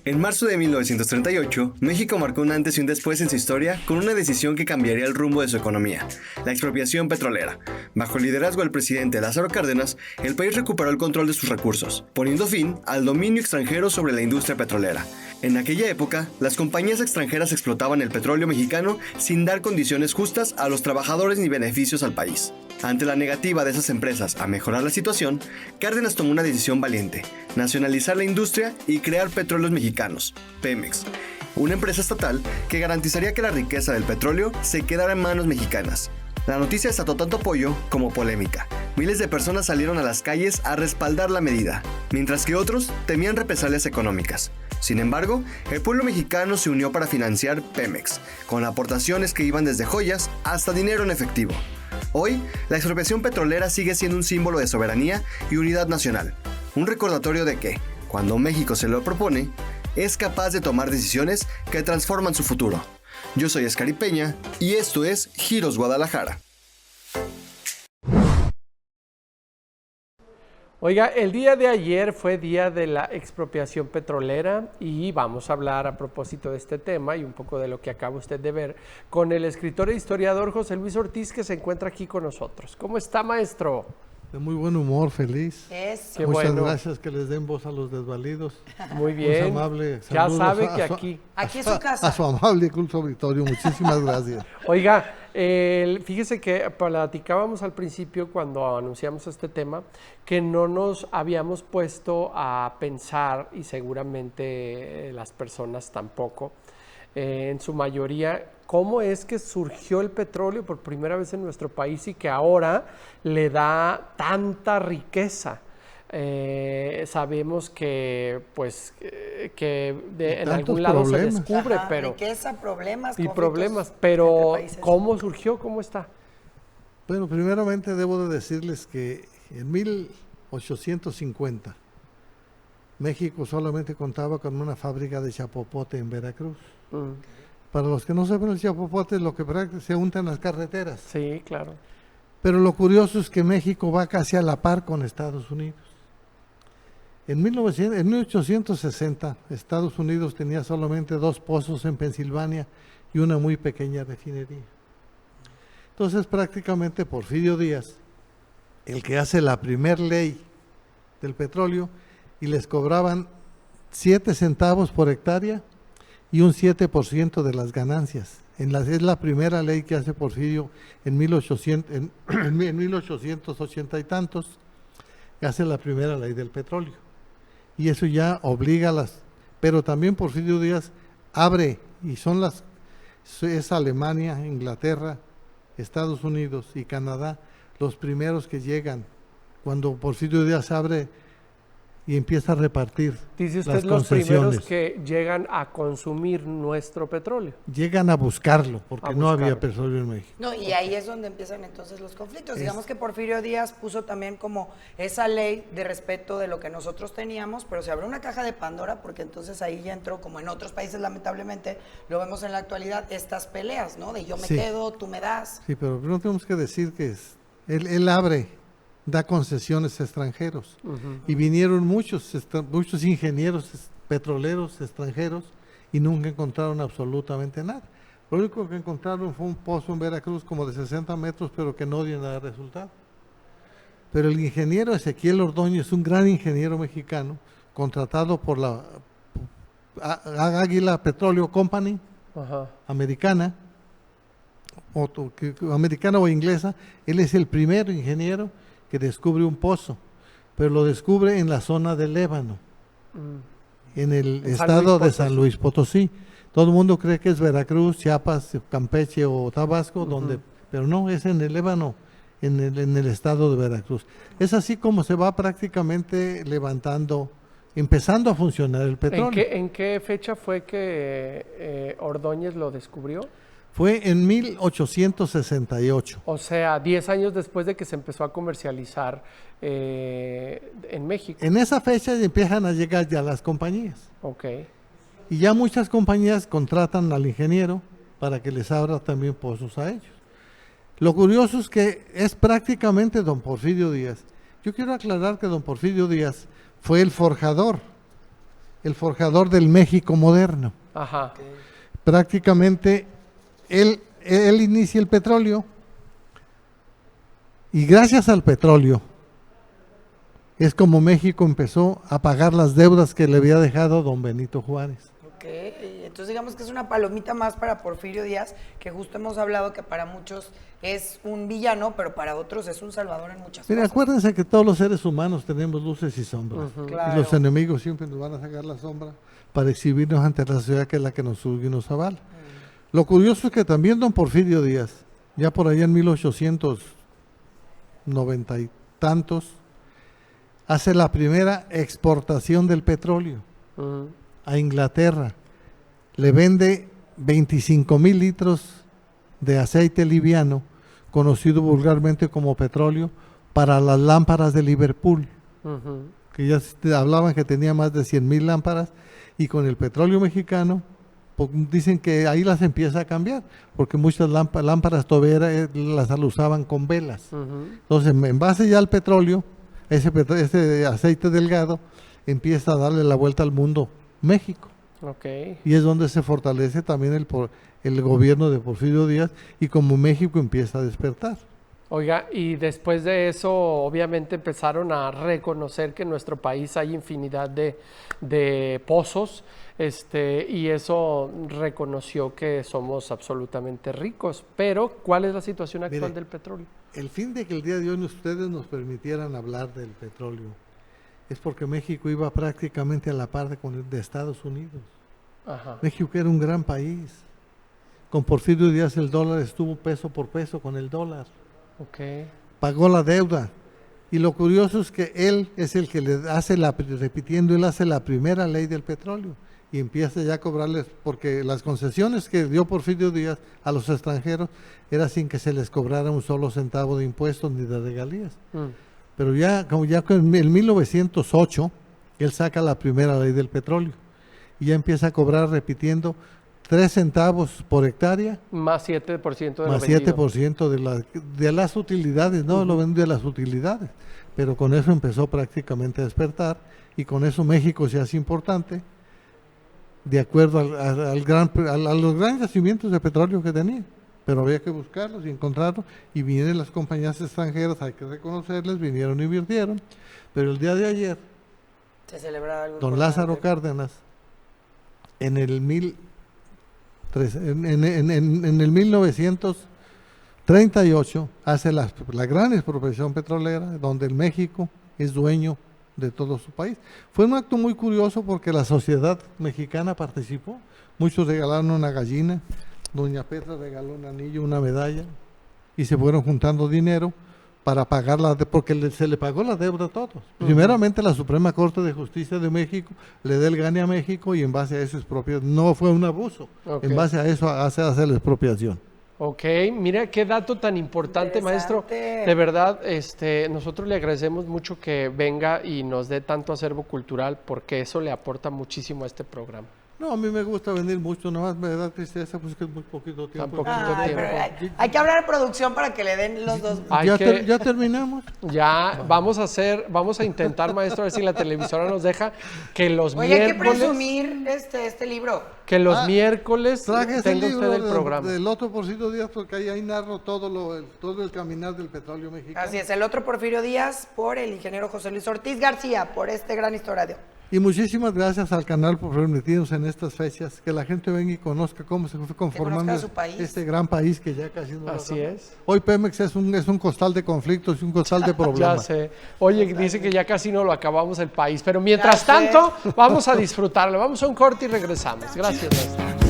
En marzo de 1938, México marcó un antes y un después en su historia con una decisión que cambiaría el rumbo de su economía, la expropiación petrolera. Bajo el liderazgo del presidente Lázaro Cárdenas, el país recuperó el control de sus recursos, poniendo fin al dominio extranjero sobre la industria petrolera. En aquella época, las compañías extranjeras explotaban el petróleo mexicano sin dar condiciones justas a los trabajadores ni beneficios al país. Ante la negativa de esas empresas a mejorar la situación, Cárdenas tomó una decisión valiente: nacionalizar la industria y crear Petróleos Mexicanos, Pemex, una empresa estatal que garantizaría que la riqueza del petróleo se quedara en manos mexicanas. La noticia desató tanto apoyo como polémica. Miles de personas salieron a las calles a respaldar la medida, mientras que otros temían represalias económicas. Sin embargo, el pueblo mexicano se unió para financiar Pemex, con aportaciones que iban desde joyas hasta dinero en efectivo. Hoy, la expropiación petrolera sigue siendo un símbolo de soberanía y unidad nacional, un recordatorio de que, cuando México se lo propone, es capaz de tomar decisiones que transforman su futuro. Yo soy Escari Peña y esto es Giros Guadalajara. Oiga, el día de ayer fue día de la expropiación petrolera y vamos a hablar a propósito de este tema y un poco de lo que acaba usted de ver con el escritor e historiador José Luis Ortiz, que se encuentra aquí con nosotros. ¿Cómo está, maestro? De muy buen humor, feliz. Qué Muchas bueno. gracias, que les den voz a los desvalidos. Muy bien. Muy amable. Ya Saludos sabe a que su- aquí es su casa. A su amable culto auditorio, muchísimas gracias. Oiga, fíjese que platicábamos al principio cuando anunciamos este tema que no nos habíamos puesto a pensar, y seguramente las personas tampoco, en su mayoría, cómo es que surgió el petróleo por primera vez en nuestro país y que ahora le da tanta riqueza. Sabemos que en algún lado problemas. se descubre, Ajá, pero riqueza, problemas, y conflictos problemas, pero entre países. ¿cómo surgió? ¿Cómo está? Bueno, primeramente debo de decirles que en 1850 México solamente contaba con una fábrica de chapopote en Veracruz. Para los que no saben, el chapopote es lo que se unta en las carreteras. Sí, claro. Pero lo curioso es que México va casi a la par con Estados Unidos. En 1860, Estados Unidos tenía solamente 2 pozos en Pensilvania y una muy pequeña refinería. Entonces, prácticamente Porfirio Díaz, el que hace la primer ley del petróleo, y les cobraban 7 centavos por hectárea y un 7% de las ganancias. Es la primera ley que hace Porfirio en 1880 y tantos, que hace la primera ley del petróleo. Y eso ya obliga a pero también Porfirio Díaz abre, y es Alemania, Inglaterra, Estados Unidos y Canadá los primeros que llegan cuando Porfirio Díaz abre y empieza a repartir. Dice usted las los primeros concesiones. que llegan a consumir nuestro petróleo. Llegan a buscarlo, porque no había petróleo en México. No, y ahí es donde empiezan entonces los conflictos. Digamos que Porfirio Díaz puso también como esa ley de respeto de lo que nosotros teníamos, pero se abrió una caja de Pandora, porque entonces ahí ya entró, como en otros países lamentablemente, lo vemos en la actualidad, estas peleas, ¿no? De yo me quedo, tú me das. Sí, pero no tenemos que decir que él abre, da concesiones a extranjeros. Y vinieron muchos ingenieros petroleros extranjeros y nunca encontraron absolutamente nada. Lo único que encontraron fue un pozo en Veracruz como de 60 metros, pero que no dio nada de resultado. Pero el ingeniero Ezequiel Ordóñez, un gran ingeniero mexicano, contratado por la Águila Petroleum Company, americana o inglesa, él es el primer ingeniero que descubre un pozo, pero lo descubre en la zona del Ébano, en el estado de San Luis Potosí. Todo el mundo cree que es Veracruz, Chiapas, Campeche o Tabasco, pero no, es en el Ébano, en el estado de Veracruz. Es así como se va prácticamente empezando a funcionar el petróleo. ¿En qué fecha fue que Ordóñez lo descubrió? Fue en 1868. O sea, 10 años después de que se empezó a comercializar en México. En esa fecha empiezan a llegar ya las compañías. Ok. Y ya muchas compañías contratan al ingeniero para que les abra también pozos a ellos. Lo curioso es que es prácticamente don Porfirio Díaz. Yo quiero aclarar que don Porfirio Díaz fue el forjador el forjador del México moderno. Ajá. Prácticamente él inicia el petróleo y gracias al petróleo es como México empezó a pagar las deudas que le había dejado don Benito Juárez. Ok, entonces digamos que es una palomita más para Porfirio Díaz, que justo hemos hablado que para muchos es un villano, pero para otros es un salvador en muchas Mire, cosas. acuérdense que todos los seres humanos tenemos luces y sombras. Claro. Y los enemigos siempre nos van a sacar la sombra para exhibirnos ante la sociedad que es la que nos sube y nos avala. Lo curioso es que también don Porfirio Díaz, ya por allá en 1890 y tantos, hace la primera exportación del petróleo a Inglaterra. Le vende 25,000 litros de aceite liviano, conocido vulgarmente como petróleo, para las lámparas de Liverpool, que ya hablaban que tenía más de 100,000 lámparas, y con el petróleo mexicano, dicen que ahí las empieza a cambiar, porque muchas lámparas todavía las usaban con velas. Entonces, en base ya al petróleo, ese aceite delgado empieza a darle la vuelta al mundo México. Okay. Y es donde se fortalece también el gobierno de Porfirio Díaz y como México empieza a despertar. Oiga, y después de eso, obviamente empezaron a reconocer que en nuestro país hay infinidad de pozos, y eso reconoció que somos absolutamente ricos. Pero, ¿cuál es la situación actual Mire, del petróleo? El fin de que el día de hoy ustedes nos permitieran hablar del petróleo es porque México iba prácticamente a la par de Estados Unidos. Ajá. México era un gran país. Con Porfirio Díaz el dólar estuvo peso por peso con el dólar. Okay. Pagó la deuda. Y lo curioso es que él es el que él hace la primera ley del petróleo y empieza ya a cobrarles, porque las concesiones que dio Porfirio Díaz a los extranjeros era sin que se les cobrara un solo centavo de impuestos ni de regalías. Pero ya en 1908 él saca la primera ley del petróleo y ya empieza a cobrar, repitiendo, 3 centavos por hectárea Más 7% de lo más vendido. 7% de las utilidades, no lo vende de las utilidades, pero con eso empezó prácticamente a despertar y con eso México se hace importante de acuerdo a los grandes yacimientos de petróleo que tenía, pero había que buscarlos y encontrarlos y vienen las compañías extranjeras, hay que reconocerles, vinieron e invirtieron, pero el día de ayer Se celebraba algo don importante. Lázaro Cárdenas en el 1938 hace la gran expropiación petrolera donde el México es dueño de todo su país. Fue un acto muy curioso porque la sociedad mexicana participó, muchos regalaron una gallina, doña Petra regaló un anillo, una medalla y se fueron juntando dinero para pagar porque se le pagó la deuda a todos. Primeramente la Suprema Corte de Justicia de México le da el gane a México y en base a eso expropia. No fue un abuso, en base a eso hace la expropiación. Ok, mira qué dato tan importante, maestro. De verdad, nosotros le agradecemos mucho que venga y nos dé tanto acervo cultural porque eso le aporta muchísimo a este programa. No, a mí me gusta venir mucho, nomás me da tristeza pues que es muy poquito tiempo. Pero hay que hablar de producción para que le den los dos. Ya terminamos. Ya vamos a intentar, maestro, a ver si la televisora nos deja que los Oye, hay que miércoles, presumir este libro. que los miércoles Traje ese tenga libro usted el programa. del otro Porfirio Díaz porque ahí narro todo el caminar del petróleo mexicano. Así es, el otro Porfirio Díaz por el ingeniero José Luis Ortiz García, por este gran historiador. Y muchísimas gracias al canal por permitirnos en estas fechas que la gente venga y conozca cómo se fue conformando su país. este gran país que ya casi no lo Así acabamos. es. Hoy Pemex es un costal de conflictos y un costal de Ya problemas. sé. Oye, dice que ya casi no lo acabamos el país, pero mientras Ya sé. tanto, vamos a disfrutarlo. Vamos a un corte y regresamos. Gracias, maestro.